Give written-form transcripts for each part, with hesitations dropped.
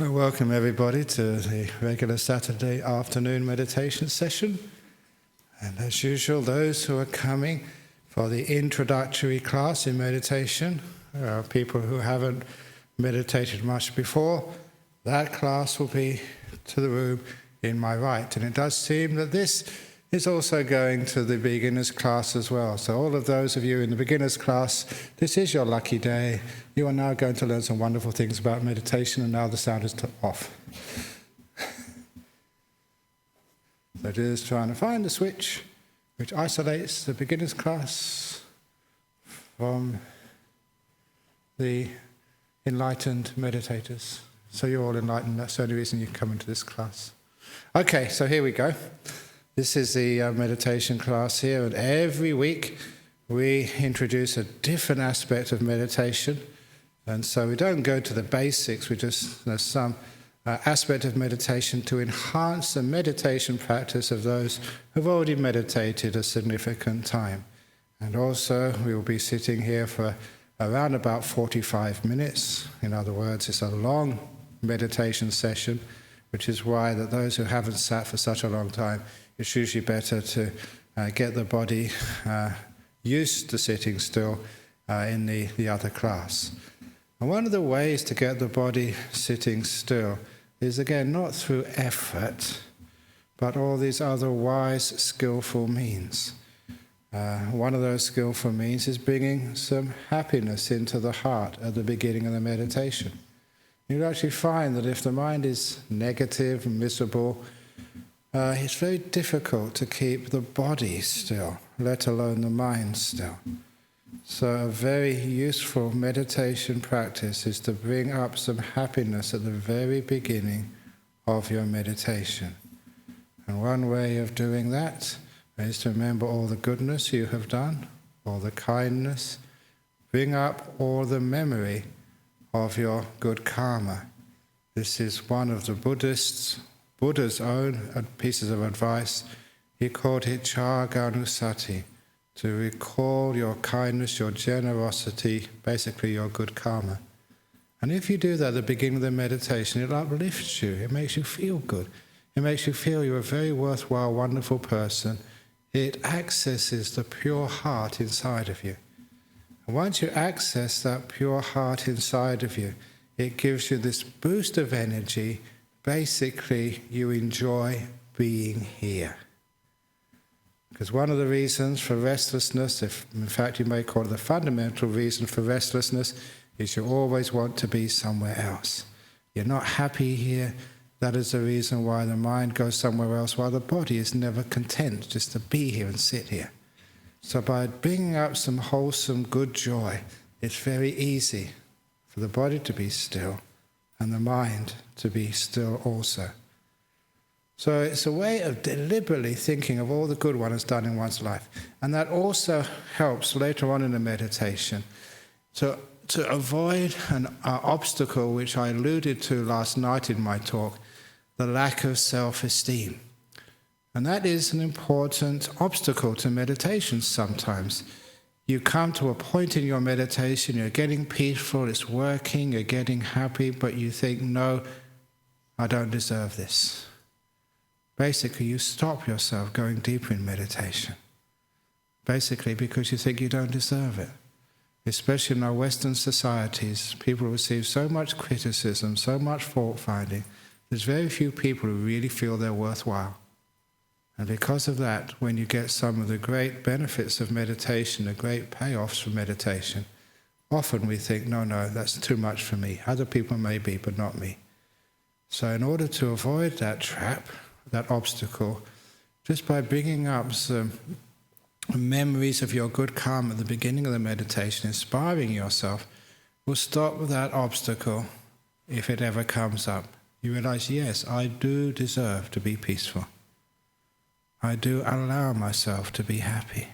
Well, welcome everybody to the regular Saturday afternoon meditation session. And as usual, those who are coming for the introductory class in meditation, people who haven't meditated much before, that class will be to the room in my right. And it does seem that this is also going to the beginners class as well. So all of those of you in the beginners class, this is your lucky day. You are now going to learn some wonderful things about meditation, and now the sound is off. So it is trying to find the switch which isolates the beginners class from the enlightened meditators. So you're all enlightened, that's the only reason you come into this class. Okay, so here we go. This is the meditation class here, and every week we introduce a different aspect of meditation. And so we don't go to the basics, we just, there's some aspect of meditation to enhance the meditation practice of those who've already meditated a significant time. And also we will be sitting here for around about 45 minutes. In other words, it's a long meditation session, which is why that those who haven't sat for such a long time, it's usually better to get the body used to sitting still in the other class. And one of the ways to get the body sitting still is, again, not through effort, but all these other wise, skillful means. One of those skillful means is bringing some happiness into the heart at the beginning of the meditation. You'll actually find that if the mind is negative and miserable, it's very difficult to keep the body still, let alone the mind still. So a very useful meditation practice is to bring up some happiness at the very beginning of your meditation. And one way of doing that is to remember all the goodness you have done, all the kindness, bring up all the memory of your good karma. This is one of the Buddha's own pieces of advice. He called it Jaganusati, to recall your kindness, your generosity, basically your good karma. And if you do that at the beginning of the meditation, it uplifts you, it makes you feel good. It makes you feel you're a very worthwhile, wonderful person. It accesses the pure heart inside of you. And once you access that pure heart inside of you, it gives you this boost of energy. Basically, you enjoy being here. Because one of the reasons for restlessness, in fact you may call it the fundamental reason for restlessness, is you always want to be somewhere else. You're not happy here. That is the reason why the mind goes somewhere else, while the body is never content just to be here and sit here. So by bringing up some wholesome, good joy, it's very easy for the body to be still and the mind to be still also. So it's a way of deliberately thinking of all the good one has done in one's life. And that also helps later on in the meditation to avoid an obstacle which I alluded to last night in my talk, the lack of self-esteem. And that is an important obstacle to meditation sometimes. You come to a point in your meditation, you're getting peaceful, it's working, you're getting happy, but you think, no, I don't deserve this. Basically, you stop yourself going deeper in meditation. Basically, because you think you don't deserve it. Especially in our Western societies, people receive so much criticism, so much fault-finding. There's very few people who really feel they're worthwhile. And because of that, when you get some of the great benefits of meditation, the great payoffs from meditation, often we think, no, that's too much for me. Other people may be, but not me. So in order to avoid that trap, that obstacle, just by bringing up some memories of your good karma at the beginning of the meditation, inspiring yourself, will stop that obstacle if it ever comes up. You realize, yes, I do deserve to be peaceful. I do allow myself to be happy.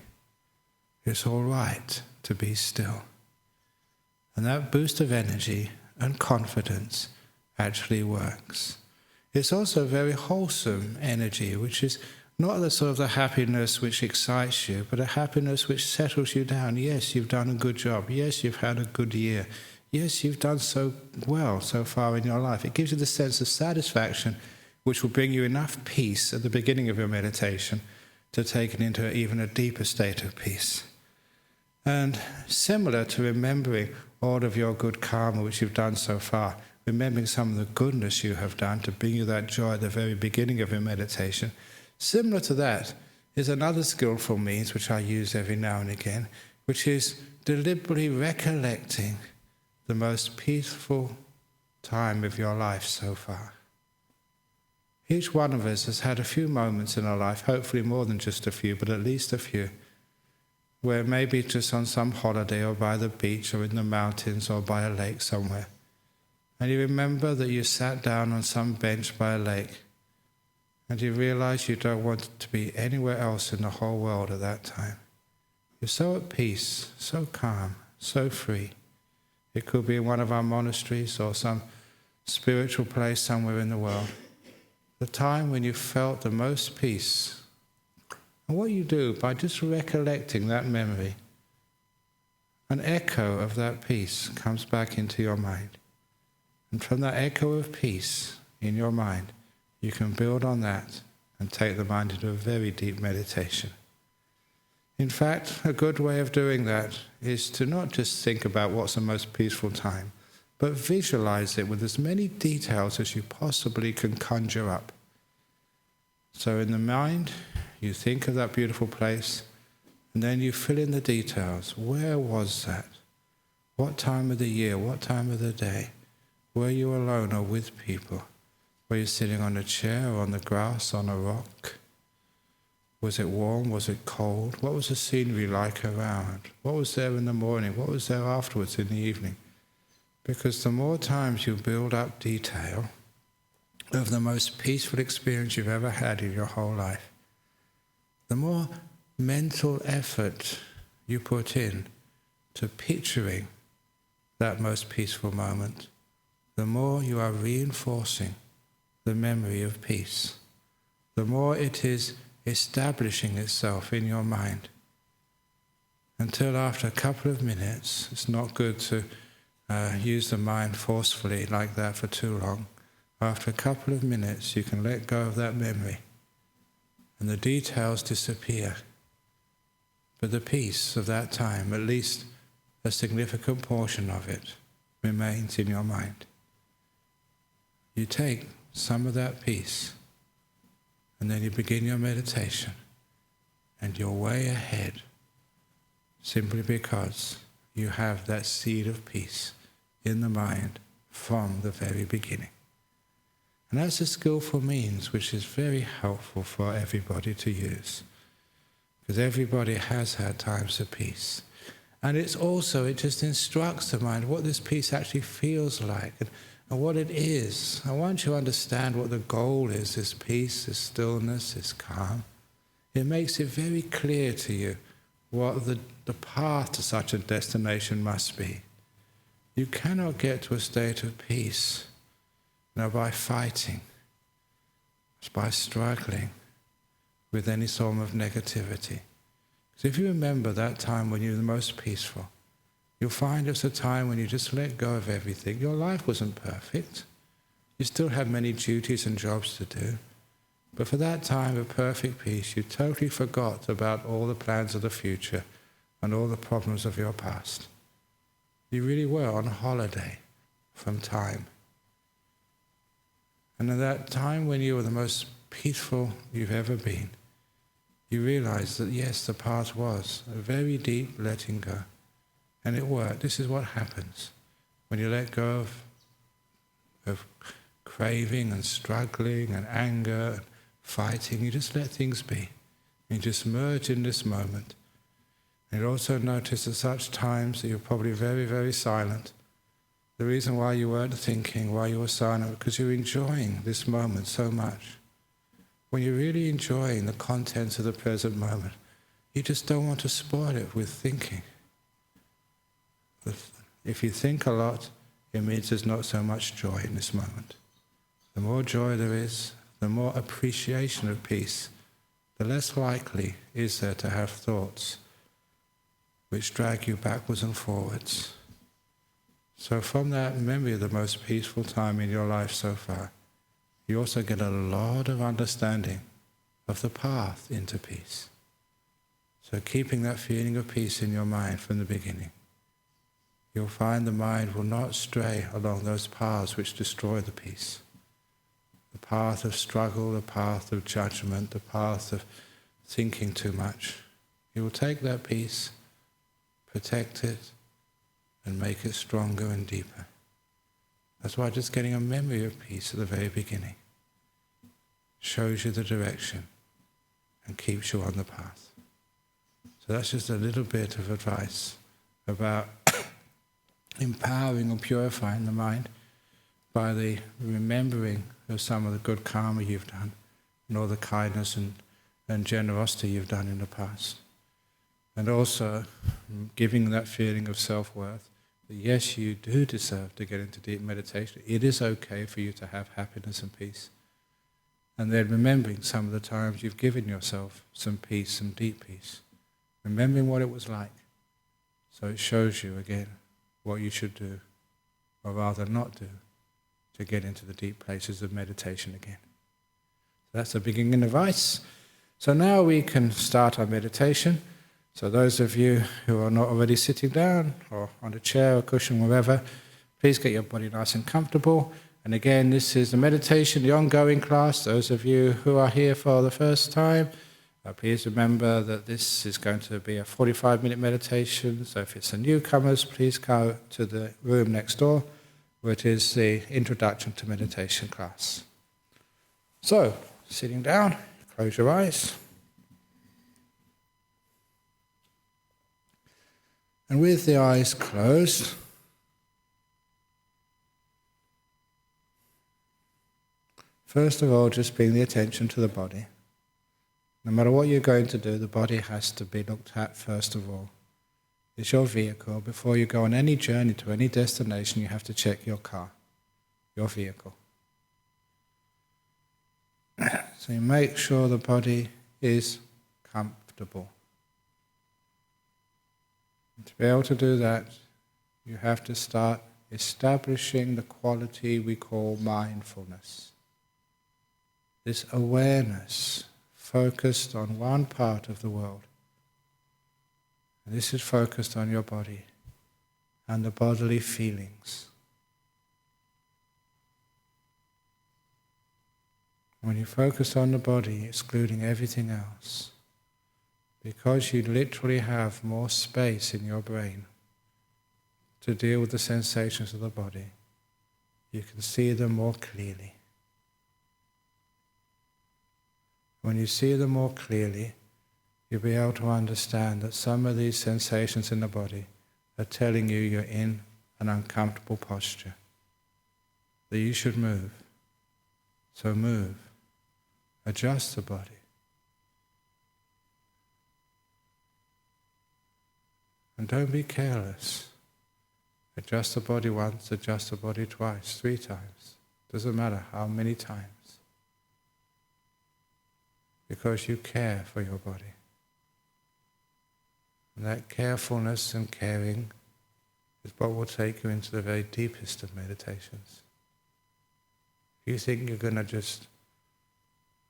It's all right to be still. And that boost of energy and confidence actually works. It's also a very wholesome energy, which is not the sort of the happiness which excites you, but a happiness which settles you down. Yes, you've done a good job. Yes, you've had a good year. yes, you've done so well so far in your life. It gives you the sense of satisfaction which will bring you enough peace at the beginning of your meditation to take it into even a deeper state of peace. And similar to remembering all of your good karma which you've done so far, remembering some of the goodness you have done to bring you that joy at the very beginning of your meditation, similar to that is another skillful means which I use every now and again, which is deliberately recollecting the most peaceful time of your life so far. Each one of us has had a few moments in our life, hopefully more than just a few, but at least a few, where maybe just on some holiday or by the beach or in the mountains or by a lake somewhere, and you remember that you sat down on some bench by a lake and you realize you don't want to be anywhere else in the whole world at that time. You're so at peace, so calm, so free. It could be in one of our monasteries or some spiritual place somewhere in the world. The time when you felt the most peace. And what you do by just recollecting that memory, an echo of that peace comes back into your mind. And from that echo of peace in your mind, you can build on that and take the mind into a very deep meditation. In fact, a good way of doing that is to not just think about what's the most peaceful time, but visualize it with as many details as you possibly can conjure up. So in the mind, you think of that beautiful place, and then you fill in the details. Where was that? What time of the year? What time of the day? Were you alone or with people? Were you sitting on a chair or on the grass, on a rock? Was it warm? Was it cold? What was the scenery like around? What was there in the morning? What was there afterwards in the evening? Because the more times you build up detail of the most peaceful experience you've ever had in your whole life, the more mental effort you put in to picturing that most peaceful moment, the more you are reinforcing the memory of peace, the more it is establishing itself in your mind. Until after a couple of minutes, it's not good to use the mind forcefully like that for too long. After a couple of minutes, you can let go of that memory and the details disappear. But the peace of that time, at least a significant portion of it, remains in your mind. You take some of that peace and then you begin your meditation and you're way ahead simply because you have that seed of peace in the mind from the very beginning. And that's a skillful means which is very helpful for everybody to use, because everybody has had times of peace. And it just instructs the mind what this peace actually feels like and what it is. And once you understand what the goal is, this peace, this stillness, this calm, it makes it very clear to you what the path to such a destination must be. You cannot get to a state of peace by fighting, by struggling with any form of negativity. So if you remember that time when you were the most peaceful, you'll find it's a time when you just let go of everything. Your life wasn't perfect. You still had many duties and jobs to do. But for that time of perfect peace, you totally forgot about all the plans of the future and all the problems of your past. You really were on holiday from time. And at that time when you were the most peaceful you've ever been, you realized that yes, the path was a very deep letting go. And it worked. This is what happens when you let go of craving and struggling and anger and fighting. You just let things be. You just merge in this moment. And you also notice at such times that you're probably very, very silent. The reason why you weren't thinking, why you were silent, because you're enjoying this moment so much. When you're really enjoying the contents of the present moment, you just don't want to spoil it with thinking. If you think a lot, it means there's not so much joy in this moment. The more joy there is, the more appreciation of peace, the less likely is there to have thoughts which drag you backwards and forwards. So from that memory of the most peaceful time in your life so far, you also get a lot of understanding of the path into peace. So keeping that feeling of peace in your mind from the beginning, you'll find the mind will not stray along those paths which destroy the peace. The path of struggle, the path of judgment, the path of thinking too much. You will take that peace, protect it, and make it stronger and deeper. That's why just getting a memory of peace at the very beginning shows you the direction and keeps you on the path. So that's just a little bit of advice about empowering or purifying the mind by the remembering of some of the good karma you've done and all the kindness and generosity you've done in the past. And also giving that feeling of self-worth that yes, you do deserve to get into deep meditation. It is okay for you to have happiness and peace. And then remembering some of the times you've given yourself some peace, some deep peace. Remembering what it was like. So it shows you again what you should do, or rather not do, to get into the deep places of meditation again. So that's the beginning advice. So now we can start our meditation. So those of you who are not already sitting down or on a chair or cushion, wherever, please get your body nice and comfortable. And again, this is the meditation, the ongoing class. Those of you who are here for the first time, please remember that this is going to be a 45-minute meditation. So if it's the newcomers, please go to the room next door, which is the Introduction to Meditation class. So, sitting down, close your eyes. And with the eyes closed, first of all, just bring the attention to the body. No matter what you're going to do, the body has to be looked at first of all. It's your vehicle. Before you go on any journey to any destination, you have to check your car, your vehicle. So you make sure the body is comfortable. And to be able to do that, you have to start establishing the quality we call mindfulness. This awareness focused on one part of the world. And this is focused on your body and the bodily feelings. When you focus on the body, excluding everything else, because you literally have more space in your brain to deal with the sensations of the body, you can see them more clearly. When you see them more clearly, you'll be able to understand that some of these sensations in the body are telling you you're in an uncomfortable posture, that you should move. So move. Adjust the body. And don't be careless. Adjust the body once, adjust the body twice, 3 times. Doesn't matter how many times. Because you care for your body. And that carefulness and caring is what will take you into the very deepest of meditations. If you think you're going to just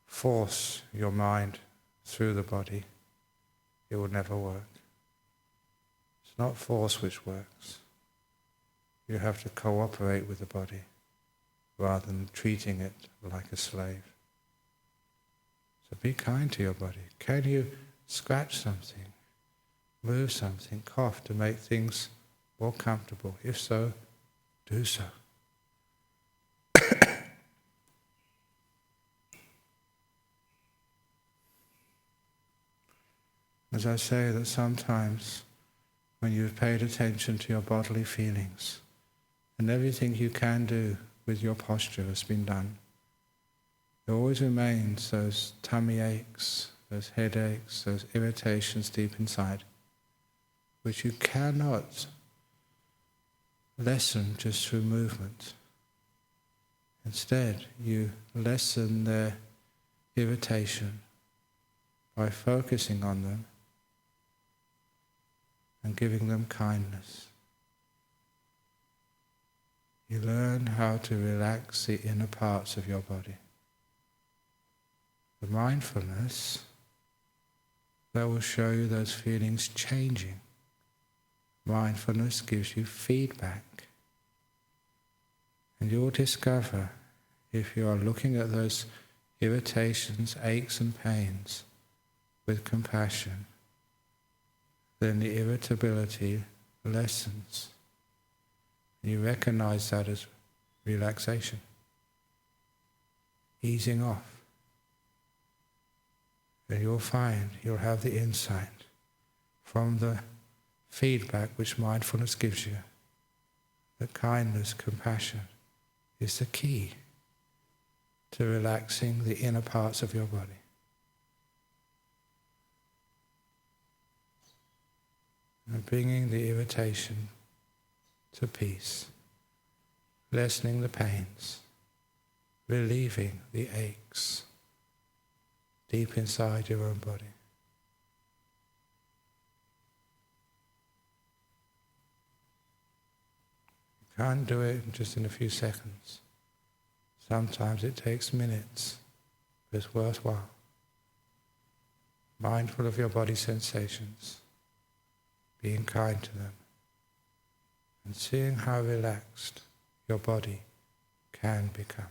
force your mind through the body, it will never work. It's not force which works. You have to cooperate with the body rather than treating it like a slave. So be kind to your body. Can you scratch something, move something, cough to make things more comfortable? If so, do so. As I say, that sometimes when you've paid attention to your bodily feelings and everything you can do with your posture has been done, there always remains those tummy aches, those headaches, those irritations deep inside, which you cannot lessen just through movement. Instead, you lessen their irritation by focusing on them and giving them kindness. You learn how to relax the inner parts of your body. The mindfulness that will show you those feelings changing. Mindfulness gives you feedback. And you'll discover, if you are looking at those irritations, aches and pains with compassion, then the irritability lessens. You recognize that as relaxation, easing off. And you'll find, you'll have the insight from the feedback which mindfulness gives you, that kindness, compassion is the key to relaxing the inner parts of your body. And bringing the irritation to peace, lessening the pains, relieving the aches deep inside your own body. You can't do it just in a few seconds. Sometimes it takes minutes, but it's worthwhile. Mindful of your body sensations, being kind to them, and seeing how relaxed your body can become.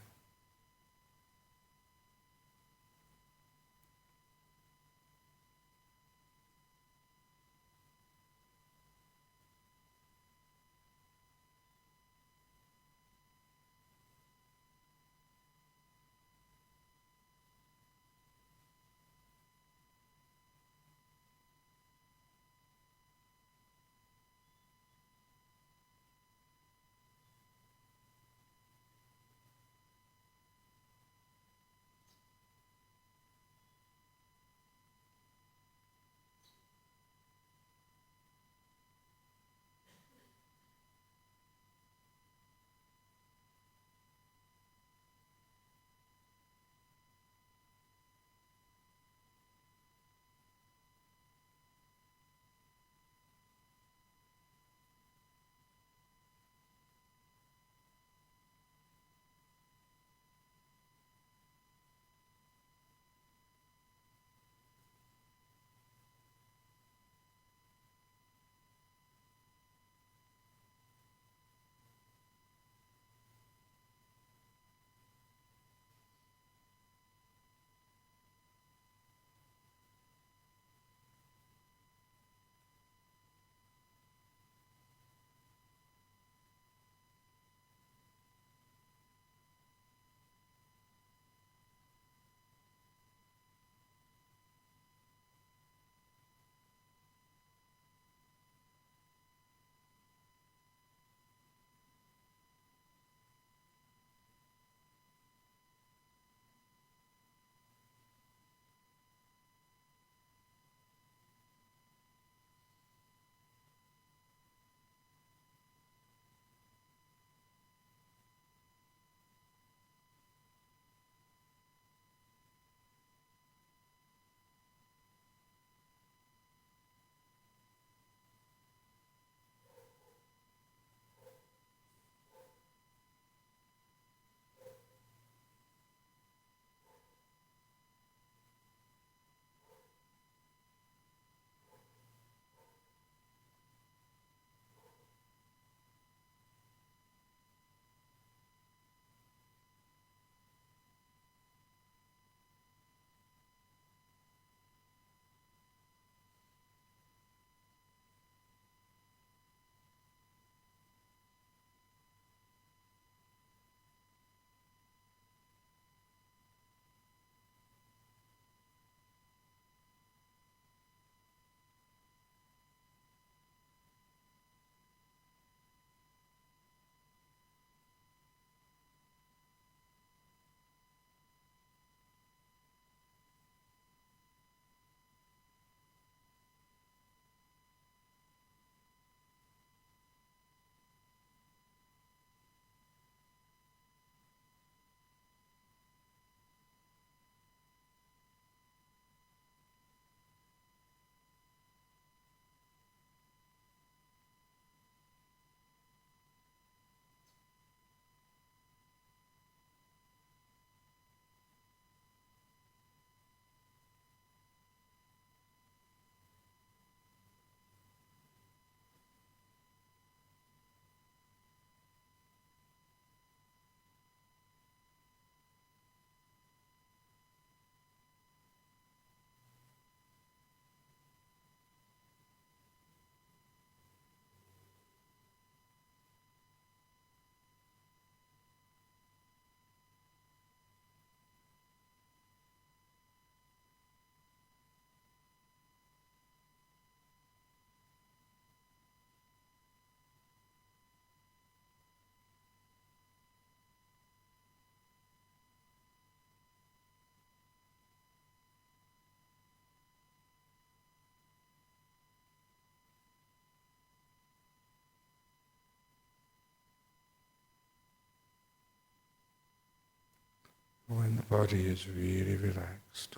when the body is really relaxed.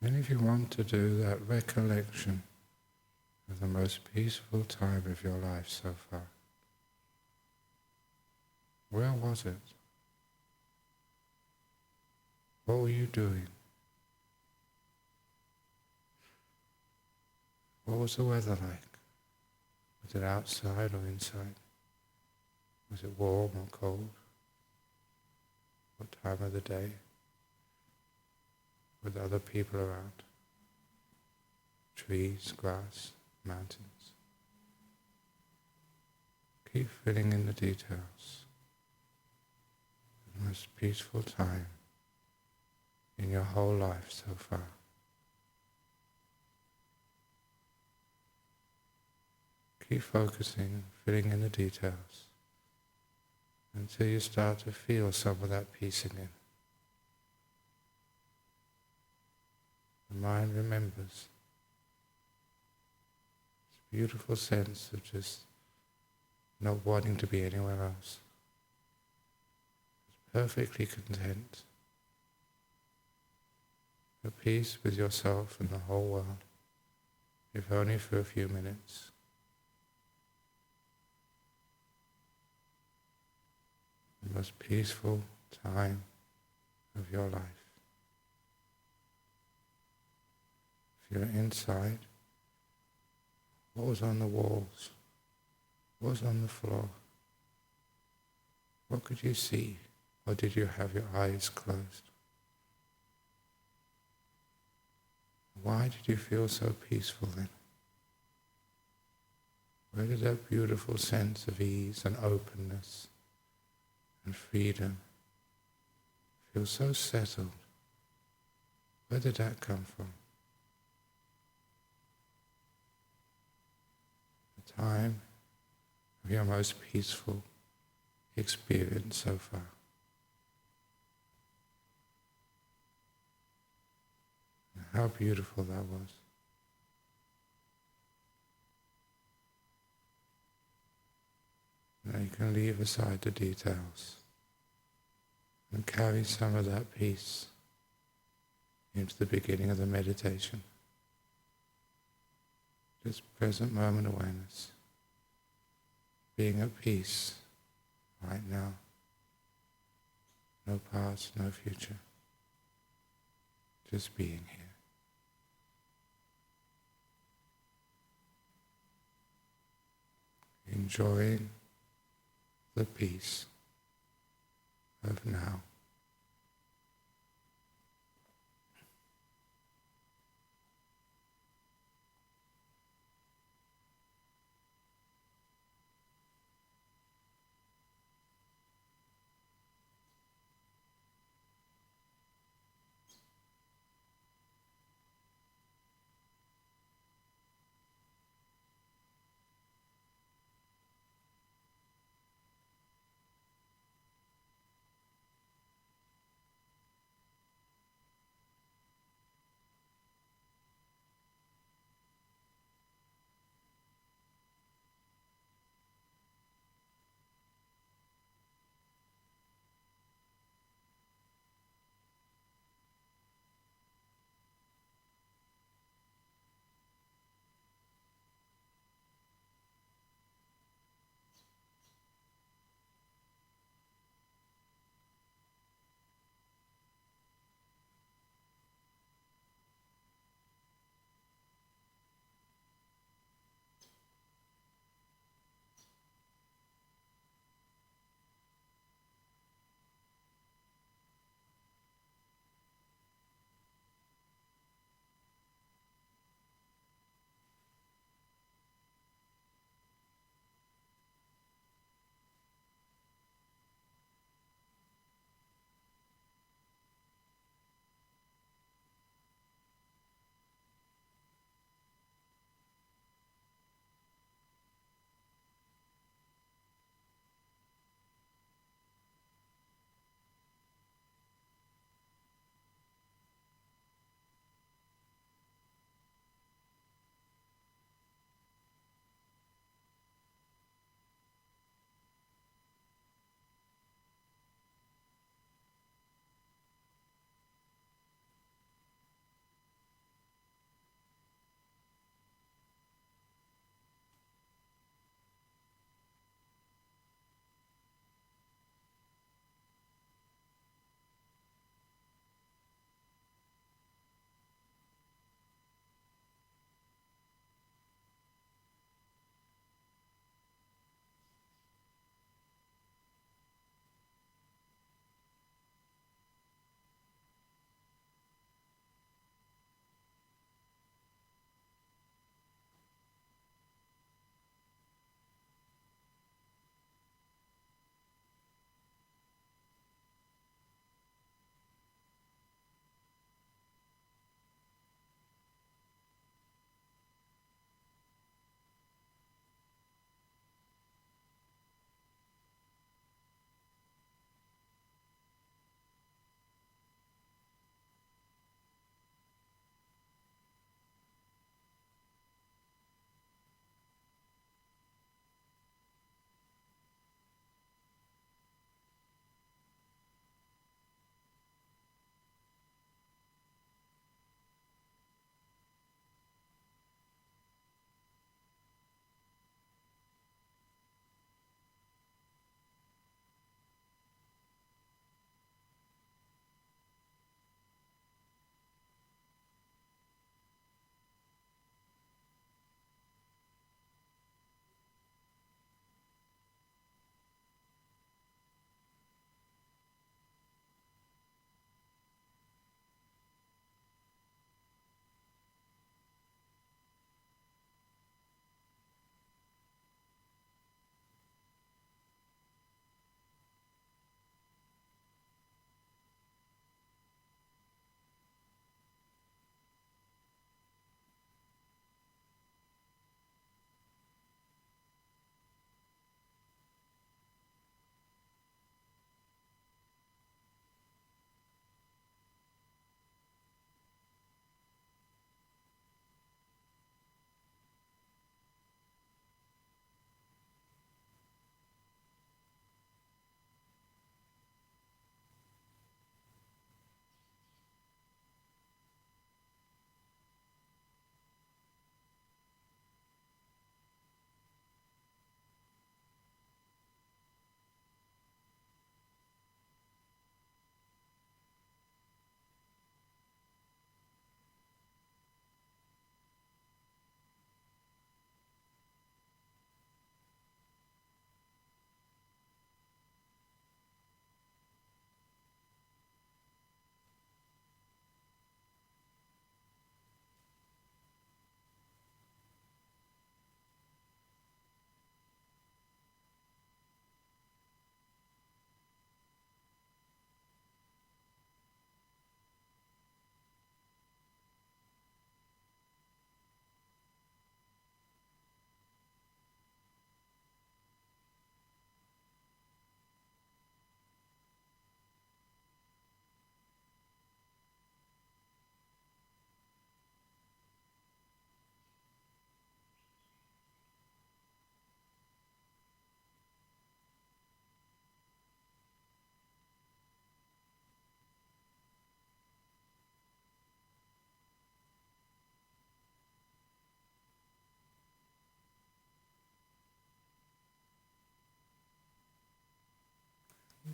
And if you want to do that recollection of the most peaceful time of your life so far, where was it? What were you doing? What was the weather like? Was it outside or inside? Was it warm or cold? What time of the day? With other people around? Trees, grass, mountains? Keep filling in the details. The most peaceful time in your whole life so far. Keep focusing, filling in the details, until you start to feel some of that peace again. The mind remembers this beautiful sense of just not wanting to be anywhere else. It's perfectly content, at peace with yourself and the whole world, if only for a few minutes. The most peaceful time of your life. If you're inside, what was on the walls? What was on the floor? What could you see? Or did you have your eyes closed? Why did you feel so peaceful then? Where did that beautiful sense of ease and openness and freedom feel so settled? Where did that come from? The time of your most peaceful experience so far. And how beautiful that was. Now you can leave aside the details and carry some of that peace into the beginning of the meditation. Just present moment awareness, being at peace right now. No past, no future. Just being here. Enjoying the peace of now.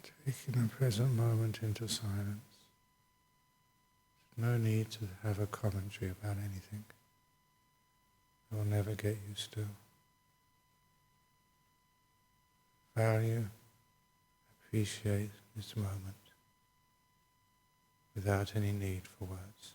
Taking the present moment into silence. No need to have a commentary about anything. It will never get you still. Value, appreciate this moment without any need for words.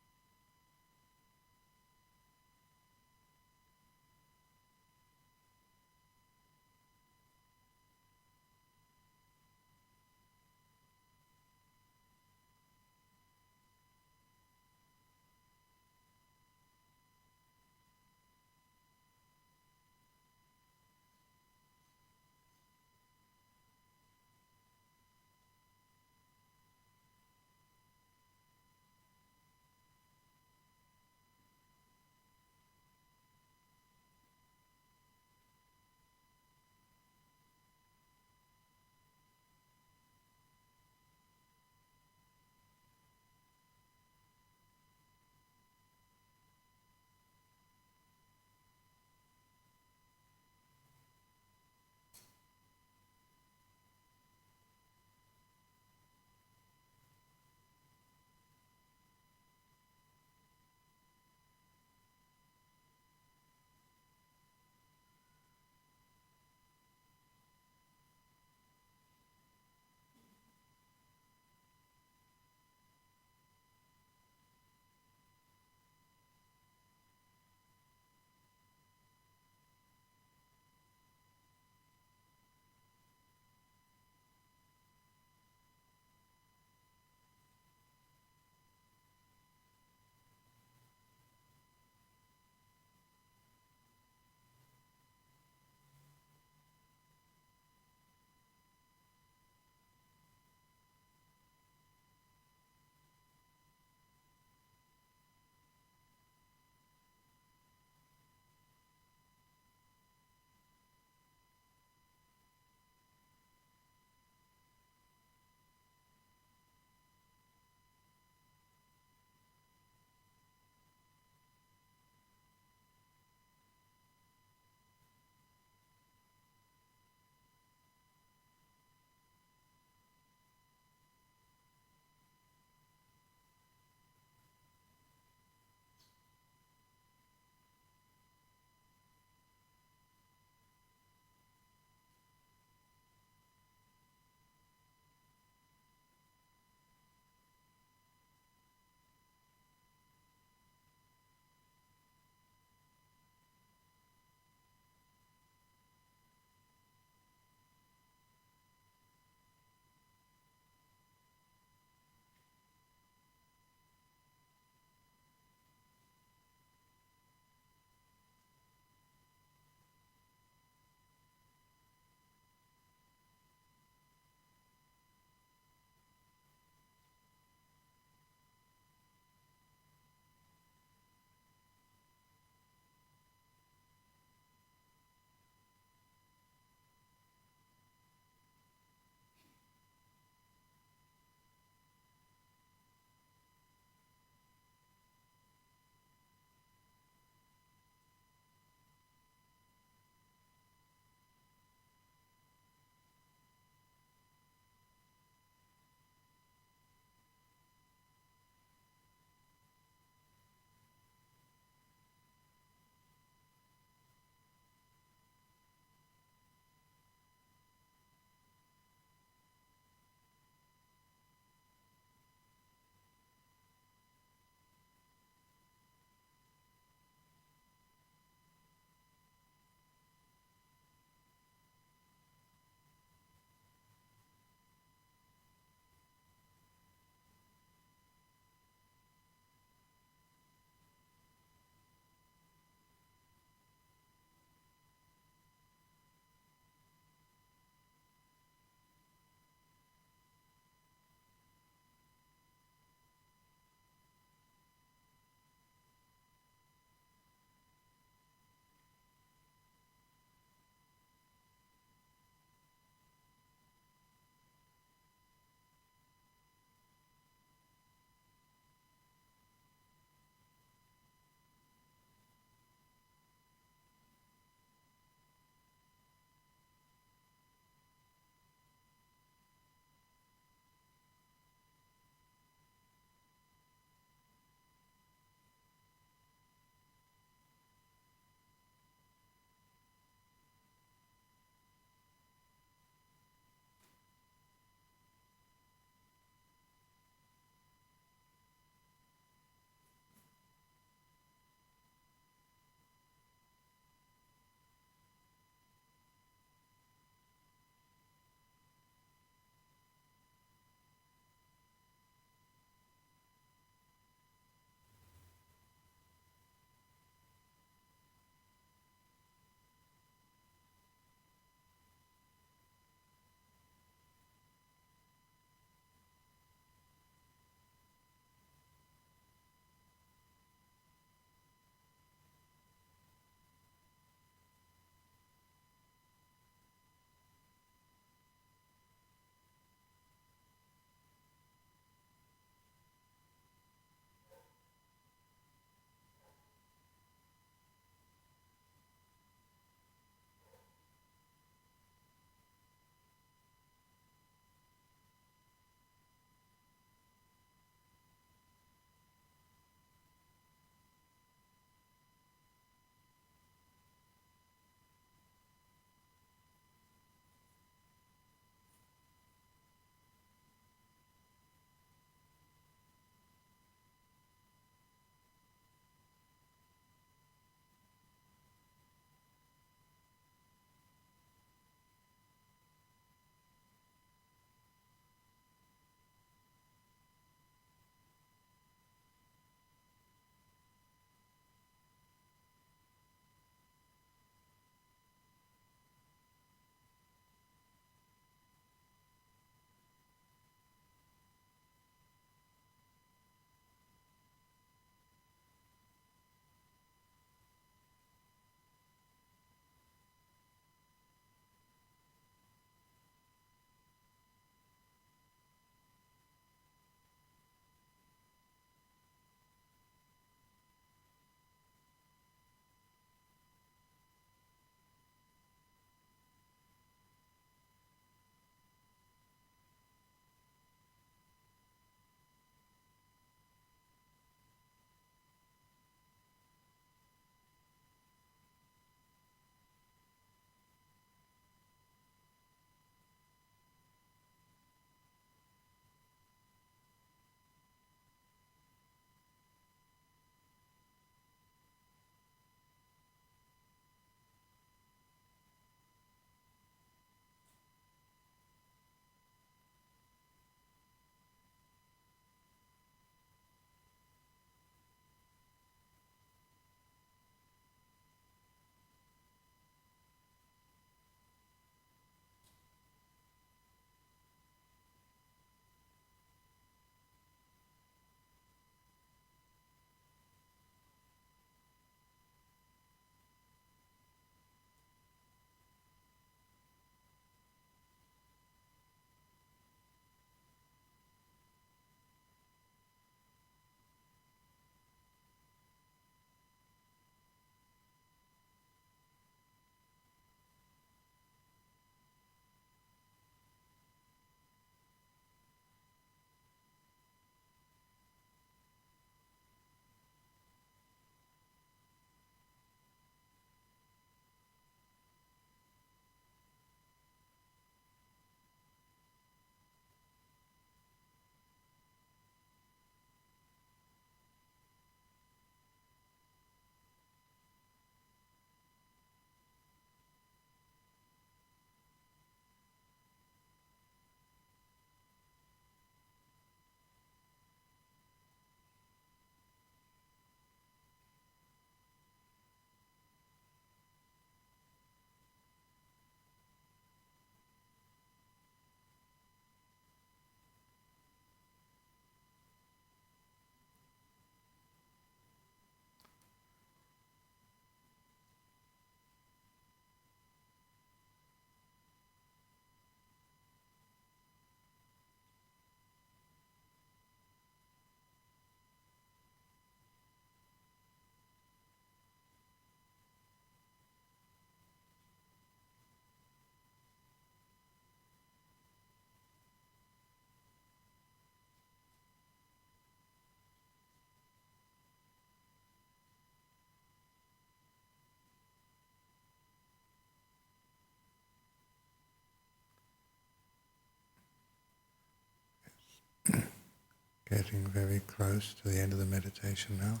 Getting very close to the end of the meditation now.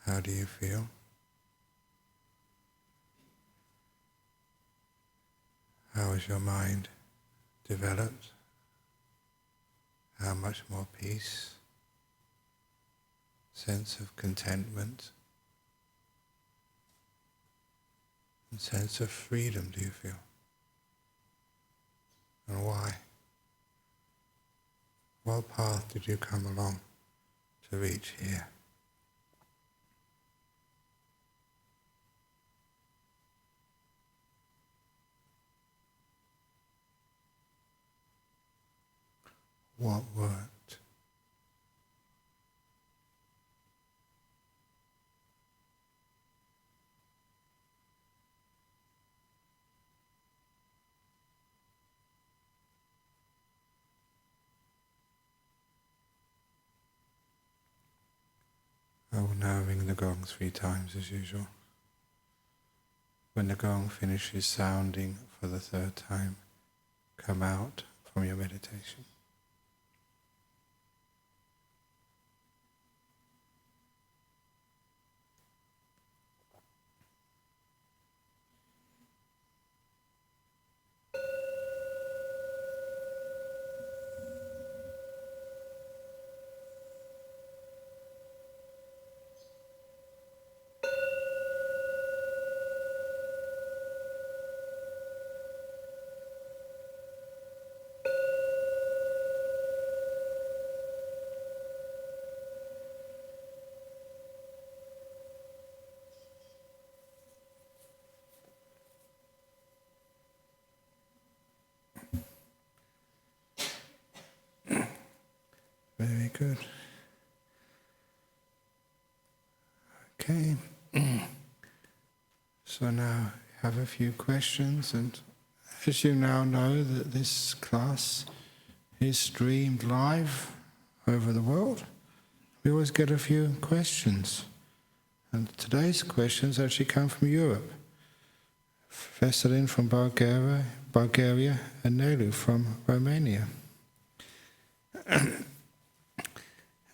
How do you feel? How is your mind developed? How much more peace, sense of contentment, and sense of freedom do you feel? And why? What path did you come along to reach here? What worked? I will now ring the gong 3 times as usual. When the gong finishes sounding for the 3rd time, come out from your meditation. Very good. Okay. So now I have a few questions, and as you now know that this class is streamed live over the world, we always get a few questions. And today's questions actually come from Europe. Veselin from Bulgaria, and Nelu from Romania.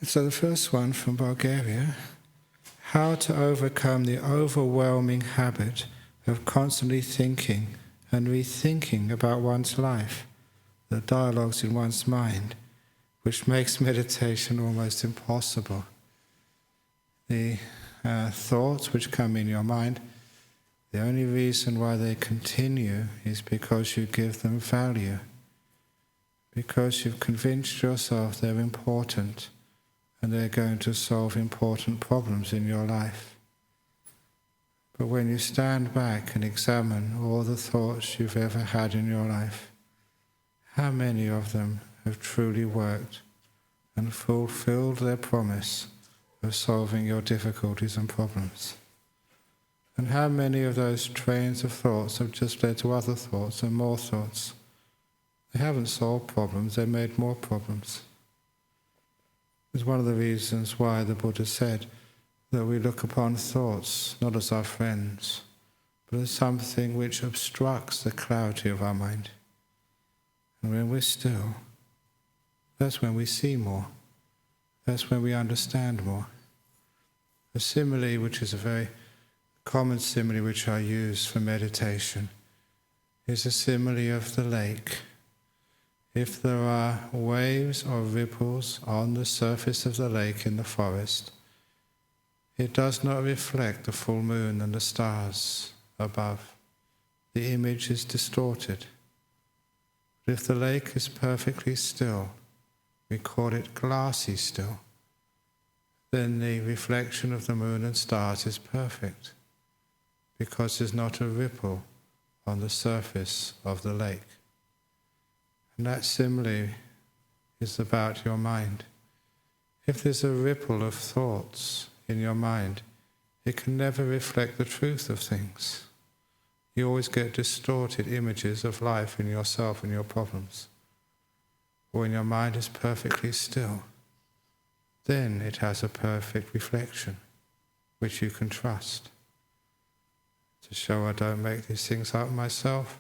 So the first one from Bulgaria: how to overcome the overwhelming habit of constantly thinking and rethinking about one's life, the dialogues in one's mind, which makes meditation almost impossible. The thoughts which come in your mind, the only reason why they continue is because you give them value, because you've convinced yourself they're important and they're going to solve important problems in your life. But when you stand back and examine all the thoughts you've ever had in your life, how many of them have truly worked and fulfilled their promise of solving your difficulties and problems? And how many of those trains of thoughts have just led to other thoughts and more thoughts? They haven't solved problems, they made more problems. It's one of the reasons why the Buddha said that we look upon thoughts not as our friends, but as something which obstructs the clarity of our mind. And when we're still, that's when we see more. That's when we understand more. A simile, which is a very common simile which I use for meditation, is a simile of the lake. If there are waves or ripples on the surface of the lake in the forest, it does not reflect the full moon and the stars above. The image is distorted. But if the lake is perfectly still, we call it glassy still, then the reflection of the moon and stars is perfect, because there's not a ripple on the surface of the lake. And that simile is about your mind. If there's a ripple of thoughts in your mind, it can never reflect the truth of things. You always get distorted images of life and yourself and your problems. When your mind is perfectly still, then it has a perfect reflection, which you can trust. To show I don't make these things up myself,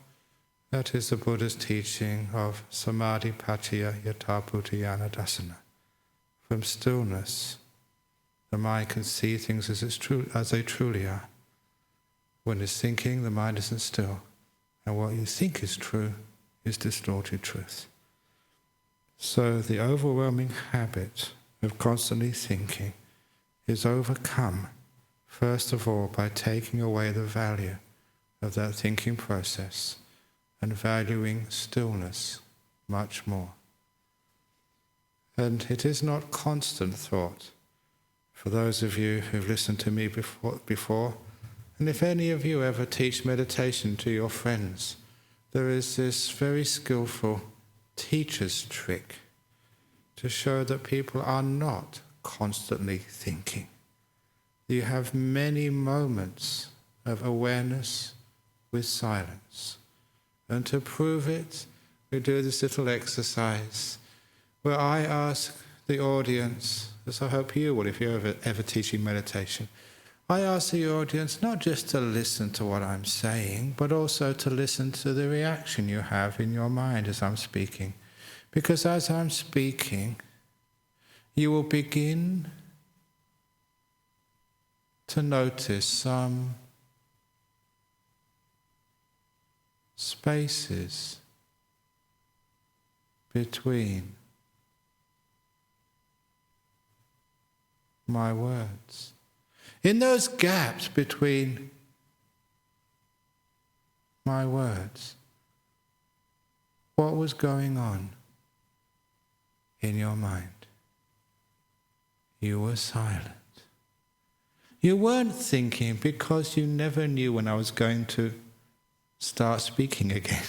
That is the Buddha's teaching of samadhi paccaya yathabhutayana dasana. From stillness, the mind can see things as they truly are. When it's thinking, the mind isn't still. And what you think is true is distorted truth. So the overwhelming habit of constantly thinking is overcome, first of all, by taking away the value of that thinking process and valuing stillness much more. And it is not constant thought. For those of you who've listened to me before, and if any of you ever teach meditation to your friends, there is this very skillful teacher's trick to show that people are not constantly thinking. You have many moments of awareness with silence. And to prove it, we do this little exercise where I ask the audience, as I hope you will if you're ever teaching meditation, I ask the audience not just to listen to what I'm saying, but also to listen to the reaction you have in your mind as I'm speaking. Because as I'm speaking, you will begin to notice some spaces between my words. In those gaps between my words, what was going on in your mind? You were silent. You weren't thinking because you never knew when I was going to start speaking again.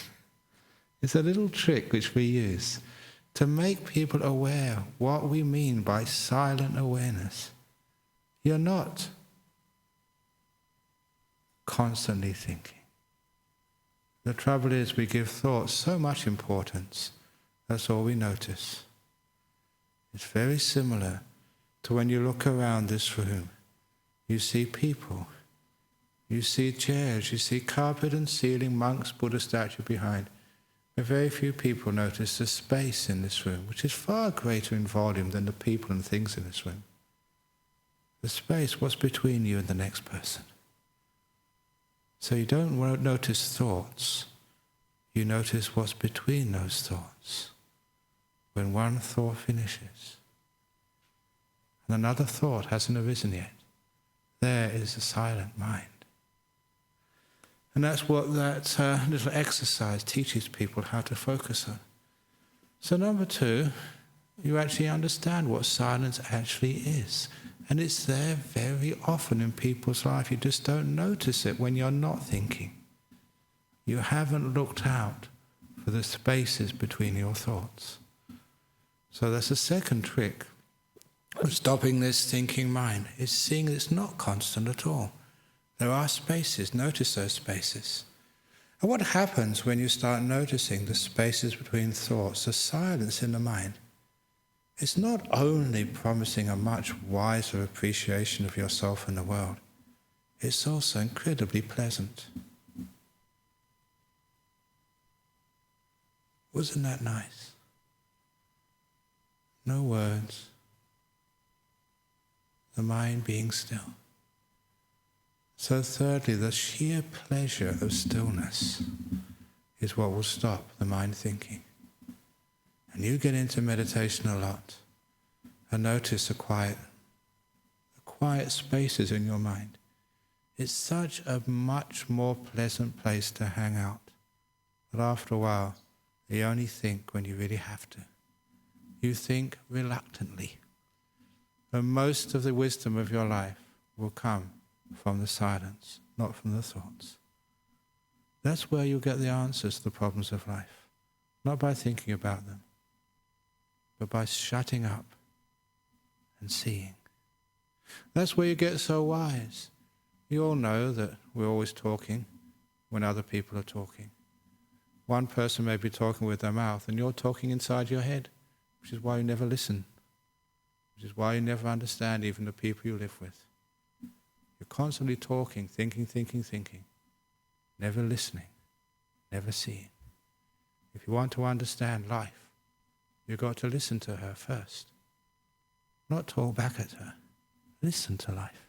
It's a little trick which we use to make people aware what we mean by silent awareness. You're not constantly thinking. The trouble is we give thoughts so much importance, that's all we notice. It's very similar to when you look around this room. You see people, you see chairs, you see carpet and ceiling, monks, Buddha statue behind. But very few people notice the space in this room, which is far greater in volume than the people and things in this room. The space, what's between you and the next person. So you don't notice thoughts, you notice what's between those thoughts. When one thought finishes, and another thought hasn't arisen yet, there is a silent mind. And that's what that little exercise teaches people how to focus on. So number 2, you actually understand what silence actually is. And it's there very often in people's life. You just don't notice it when you're not thinking. You haven't looked out for the spaces between your thoughts. So that's the second trick of stopping this thinking mind, is seeing it's not constant at all. There are spaces, notice those spaces. And what happens when you start noticing the spaces between thoughts, the silence in the mind? It's not only promising a much wiser appreciation of yourself and the world, it's also incredibly pleasant. Wasn't that nice? No words, the mind being still. So thirdly, the sheer pleasure of stillness is what will stop the mind thinking. And you get into meditation a lot and notice the quiet spaces in your mind. It's such a much more pleasant place to hang out that after a while you only think when you really have to. You think reluctantly. And most of the wisdom of your life will come from the silence, not from the thoughts. That's where you'll get the answers to the problems of life. Not by thinking about them, but by shutting up and seeing. That's where you get so wise. You all know that we're always talking when other people are talking. One person may be talking with their mouth and you're talking inside your head, which is why you never listen, which is why you never understand even the people you live with. You're constantly talking, thinking, never listening, never seeing. If you want to understand life, you've got to listen to her first. Not talk back at her. Listen to life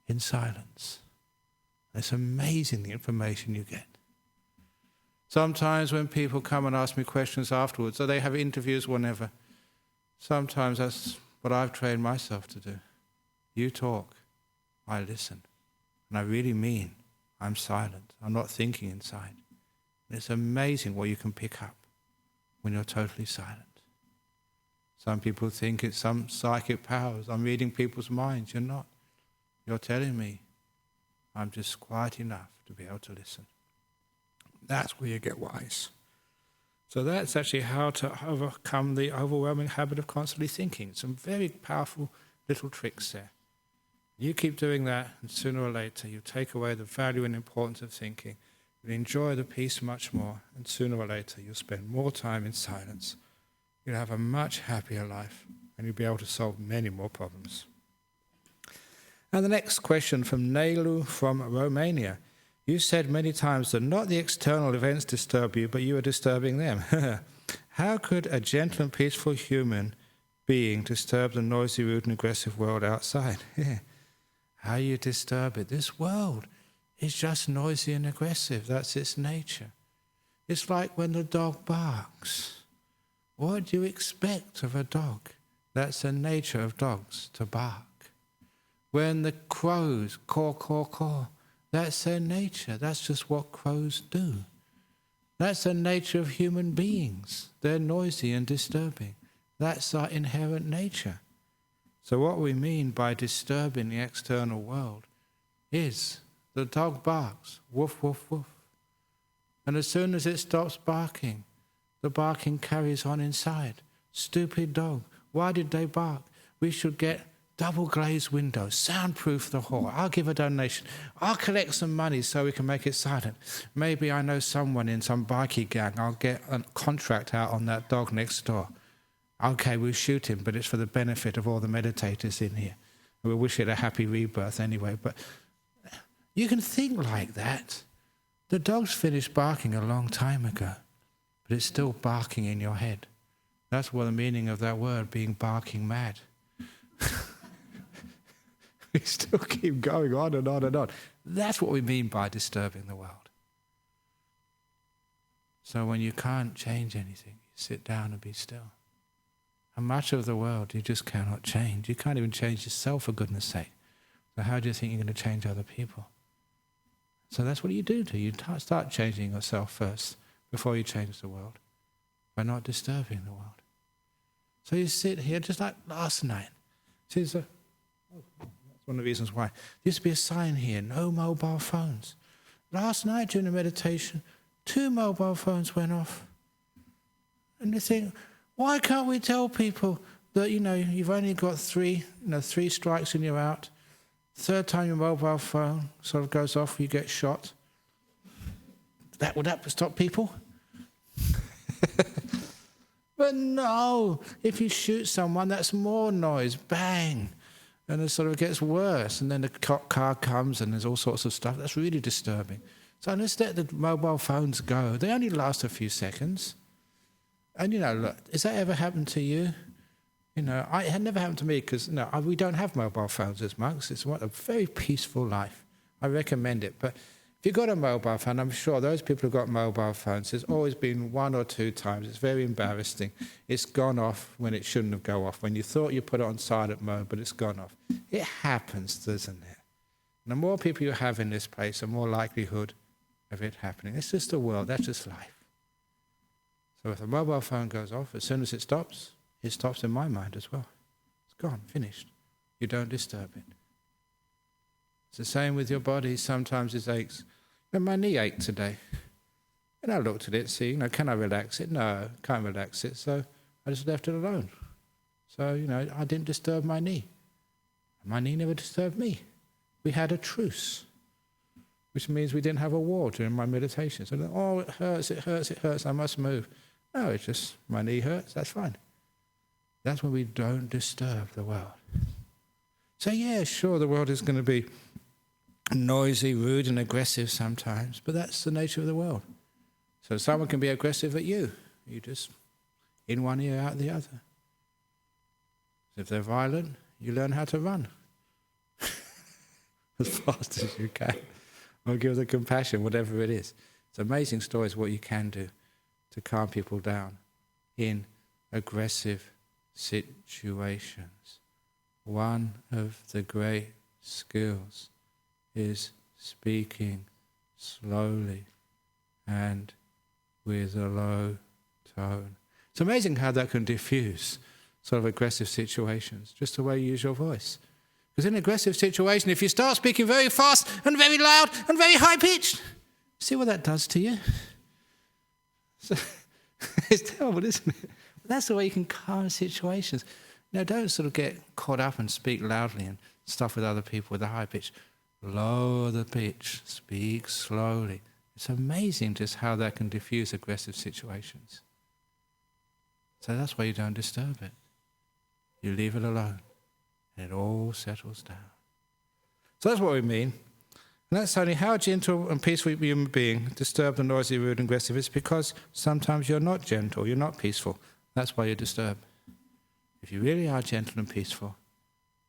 in silence. It's amazing the information you get. Sometimes when people come and ask me questions afterwards, or they have interviews, whenever, sometimes that's what I've trained myself to do. You talk, I listen. And I really mean I'm silent. I'm not thinking inside. And it's amazing what you can pick up when you're totally silent. Some people think it's some psychic powers. I'm reading people's minds. You're not. You're telling me I'm just quiet enough to be able to listen. That's where you get wise. So that's actually how to overcome the overwhelming habit of constantly thinking. Some very powerful little tricks there. You keep doing that, and sooner or later you take away the value and importance of thinking. You'll enjoy the peace much more, and sooner or later you'll spend more time in silence. You'll have a much happier life, and you'll be able to solve many more problems. And the next question from Nelu from Romania. You said many times that not the external events disturb you, but you are disturbing them. How could a gentle and peaceful human being disturb the noisy, rude and aggressive world outside? How you disturb it? This world is just noisy and aggressive. That's its nature. It's like when the dog barks. What do you expect of a dog? That's the nature of dogs, to bark. When the crows caw, caw, caw, that's their nature. That's just what crows do. That's the nature of human beings. They're noisy and disturbing. That's our inherent nature. So what we mean by disturbing the external world is the dog barks, woof, woof, woof. And as soon as it stops barking, the barking carries on inside. Stupid dog. Why did they bark? We should get double glazed windows, soundproof the hall. I'll give a donation. I'll collect some money so we can make it silent. Maybe I know someone in some bikie gang. I'll get a contract out on that dog next door. Okay, we'll shoot him, but it's for the benefit of all the meditators in here. We'll wish it a happy rebirth anyway. But you can think like that. The dog's finished barking a long time ago, but it's still barking in your head. That's what the meaning of that word, being barking mad. We still keep going on and on and on. That's what we mean by disturbing the world. So when you can't change anything, you sit down and be still. And much of the world you just cannot change. You can't even change yourself, for goodness sake. So how do you think you're going to change other people? So that's what you do. You start changing yourself first before you change the world, by not disturbing the world. So you sit here just like last night. See, that's one of the reasons why. There used to be a sign here, no mobile phones. Last night during the meditation, 2 mobile phones went off. And you think, why can't we tell people that, you've only got 3 strikes and you're out. Third time your mobile phone sort of goes off, you get shot. Would that stop people? But no, if you shoot someone, that's more noise, bang. And it sort of gets worse. And then the car comes and there's all sorts of stuff. That's really disturbing. So let's let the mobile phones go. They only last a few seconds. And, look, has that ever happened to you? It had never happened to me because, we don't have mobile phones as monks. It's a very peaceful life. I recommend it. But if you've got a mobile phone, I'm sure those people who've got mobile phones, there's always been 1 or 2 times. It's very embarrassing. It's gone off when it shouldn't have gone off. When you thought you put it on silent mode, but it's gone off. It happens, doesn't it? And the more people you have in this place, the more likelihood of it happening. It's just the world. That's just life. So if the mobile phone goes off, as soon as it stops in my mind as well. It's gone, finished. You don't disturb it. It's the same with your body. Sometimes it aches. My knee ached today. And I looked at it, see, can I relax it? No, can't relax it. So I just left it alone. So, I didn't disturb my knee. My knee never disturbed me. We had a truce, which means we didn't have a war during my meditation. So, it hurts, it hurts, it hurts, I must move. No, it's just my knee hurts, that's fine. That's when we don't disturb the world. So yeah, sure, the world is going to be noisy, rude and aggressive sometimes, but that's the nature of the world. So someone can be aggressive at you. You just in one ear, out the other. If they're violent, you learn how to run as fast as you can. Or give them compassion, whatever it is. It's amazing stories what you can do to calm people down in aggressive situations. One of the great skills is speaking slowly and with a low tone. It's amazing how that can diffuse sort of aggressive situations, just the way you use your voice. Because in an aggressive situation, if you start speaking very fast and very loud and very high-pitched, see what that does to you? So, it's terrible, isn't it? But that's the way you can calm situations. Don't sort of get caught up and speak loudly and stuff with other people with a high pitch. Lower the pitch, speak slowly. It's amazing just how that can diffuse aggressive situations. So that's why you don't disturb it. You leave it alone, and it all settles down. So that's what we mean. And that's only how gentle and peaceful a human being, disturbed and noisy, rude and aggressive, is because sometimes you're not gentle, you're not peaceful. That's why you're disturbed. If you really are gentle and peaceful,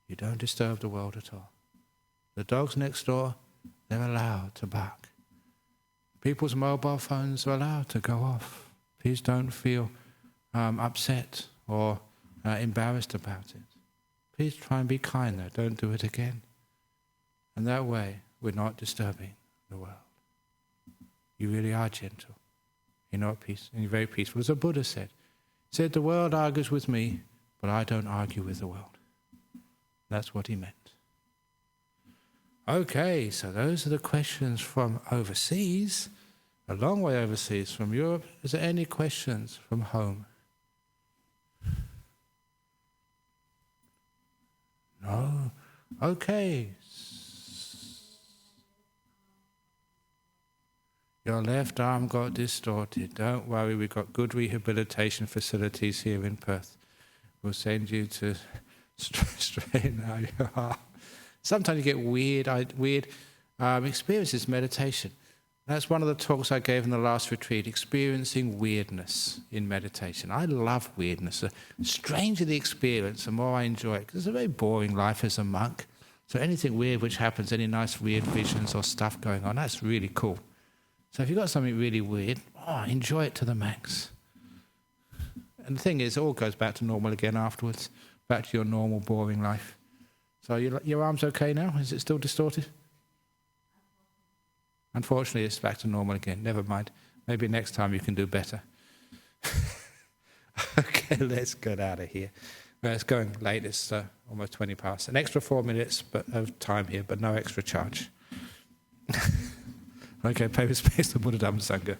you don't disturb the world at all. The dogs next door, they're allowed to bark. People's mobile phones are allowed to go off. Please don't feel upset or embarrassed about it. Please try and be kind though, don't do it again. And that way, we're not disturbing the world. You really are gentle. You're not peaceful, and you're very peaceful. As the Buddha said, the world argues with me, but I don't argue with the world. That's what he meant. Okay, so those are the questions from overseas, a long way overseas from Europe. Is there any questions from home? No? Okay. Your left arm got distorted. Don't worry, we've got good rehabilitation facilities here in Perth. We'll send you to straighten out your arm. Sometimes you get weird experiences, meditation. That's one of the talks I gave in the last retreat, experiencing weirdness in meditation. I love weirdness. The stranger the experience, the more I enjoy it. Because it's a very boring life as a monk. So anything weird which happens, any nice weird visions or stuff going on, that's really cool. So if you've got something really weird, enjoy it to the max. And the thing is, it all goes back to normal again afterwards, back to your normal, boring life. So your arm's okay now? Is it still distorted? Unfortunately, it's back to normal again. Never mind. Maybe next time you can do better. Okay, let's get out of here. Well, it's going late. It's almost 20 past. An extra 4 minutes of time here, but no extra charge. Okay, pay respects to Buddha Dhamma Sangha.